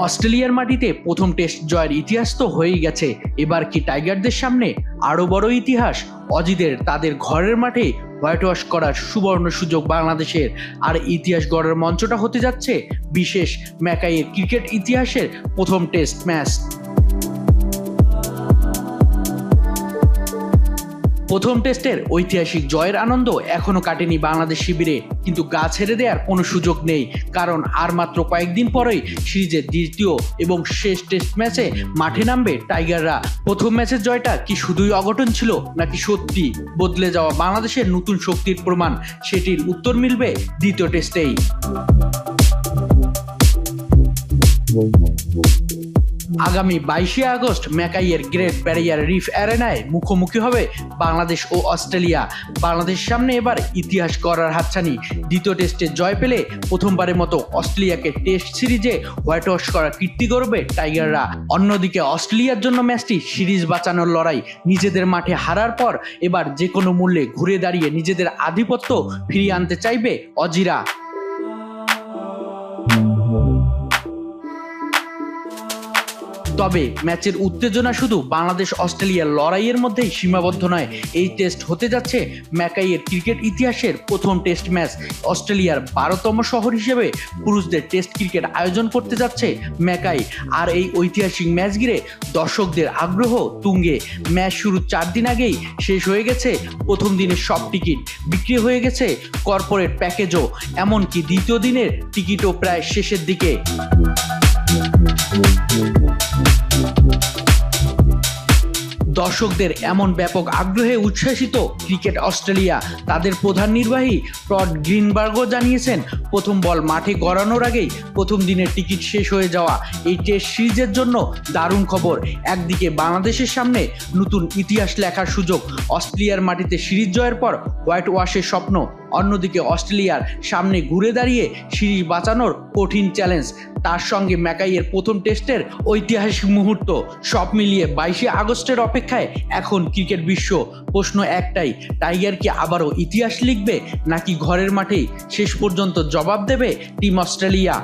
অস্ট্রেলিয়ার মাটিতে প্রথম টেস্ট জয়ের ইতিহাস তো হয়েই গেছে। এবার কি টাইগারদের সামনে আরো বড় ইতিহাস? অজিদের তাদের ঘরের মাঠে হোয়াইট ওয়াশ করার সুবর্ণ সুযোগ বাংলাদেশের। আর ইতিহাস গড়ার মঞ্চটা হতে যাচ্ছে বিশেষ ম্যাকাইয়ের ক্রিকেট ইতিহাসের প্রথম টেস্ট ম্যাচ। প্রথম টেস্টের ঐতিহাসিক জয়ের আনন্দ এখনো কাটেনি বাংলাদেশ শিবিরে, কিন্তু গা ছেড়ে দেওয়ার কোনো সুযোগ নেই, কারণ আর মাত্র কয়েকদিন পরেই সিরিজের দ্বিতীয় এবং শেষ টেস্ট ম্যাচে মাঠে নামবে টাইগাররা। প্রথম ম্যাচের জয়টা কি শুধুই অঘটন ছিল, নাকি সত্যি বদলে যাওয়া বাংলাদেশের নতুন শক্তির প্রমাণ? সেটির উত্তর মিলবে দ্বিতীয় টেস্টেই। আগামী 22শে আগস্ট ম্যাকাইয়ের গ্রেট ব্যারিয়ার রিফ অ্যারেনায় মুখোমুখি হবে বাংলাদেশ ও অস্ট্রেলিয়া। বাংলাদেশের সামনে এবার ইতিহাস করার হাতছানি। দ্বিতীয় টেস্টে জয় পেলে প্রথমবারের মতো অস্ট্রেলিয়াকে টেস্ট সিরিজে হোয়াইট ওয়াশ করার কীর্তি গড়বে টাইগাররা। অন্যদিকে অস্ট্রেলিয়ার জন্য ম্যাচটি সিরিজ বাঁচানোর লড়াই। নিজেদের মাঠে হারার পর এবার যে কোনো মূল্যে ঘুরে দাঁড়িয়ে নিজেদের আধিপত্য ফিরিয়ে আনতে চাইবে অজিরা। তবে ম্যাচের উত্তেজনা শুধু বাংলাদেশ অস্ট্রেলিয়ার লড়াইয়ের মধ্যেই সীমাবদ্ধ নয়। এই টেস্ট হতে যাচ্ছে ম্যাকাইয়ের ক্রিকেট ইতিহাসের প্রথম টেস্ট ম্যাচ। অস্ট্রেলিয়ার 12তম শহর হিসেবে পুরুষদের টেস্ট ক্রিকেট আয়োজন করতে যাচ্ছে ম্যাকাই। আর এই ঐতিহাসিক ম্যাচ ঘিরে দর্শকদের আগ্রহ তুঙ্গে। ম্যাচ শুরুর 4 দিন আগেই শেষ হয়ে গেছে প্রথম দিনের সব টিকিট, বিক্রি হয়ে গেছে কর্পোরেট প্যাকেজও, এমনকি দ্বিতীয় দিনের টিকিটও প্রায় শেষের দিকে। দর্শকদের এমন ব্যাপক আগ্রহে উচ্ছ্বাসিত ক্রিকেট অস্ট্রেলিয়া। তাদের প্রধান নির্বাহী টড গ্রিনবার্গও জানিয়েছেন, প্রথম বল মাঠে গড়ানোর আগেই প্রথম দিনের টিকিট শেষ হয়ে যাওয়া এই টেস্ট সিরিজের জন্য দারুণ খবর। একদিকে বাংলাদেশের সামনে নতুন ইতিহাস লেখার সুযোগ, অস্ট্রেলিয়ার মাটিতে সিরিজ জয়ের পর হোয়াইট ওয়াশের স্বপ্ন, অন্যদিকে অস্ট্রেলিয়ার সামনে ঘুরে দাঁড়িয়ে সিরিজ বাঁচানোর কঠিন চ্যালেঞ্জ। তার সঙ্গে ম্যাকাইয়ের প্রথম টেস্টের ঐতিহাসিক মুহূর্ত। সব মিলিয়ে 22শে আগস্টের অপেক্ষায় এখন ক্রিকেট বিশ্ব। প্রশ্ন একটাই, টাইগার কি আবারও ইতিহাস লিখবে, নাকি ঘরের মাঠেই শেষ পর্যন্ত জবাব দেবে টিম অস্ট্রেলিয়া?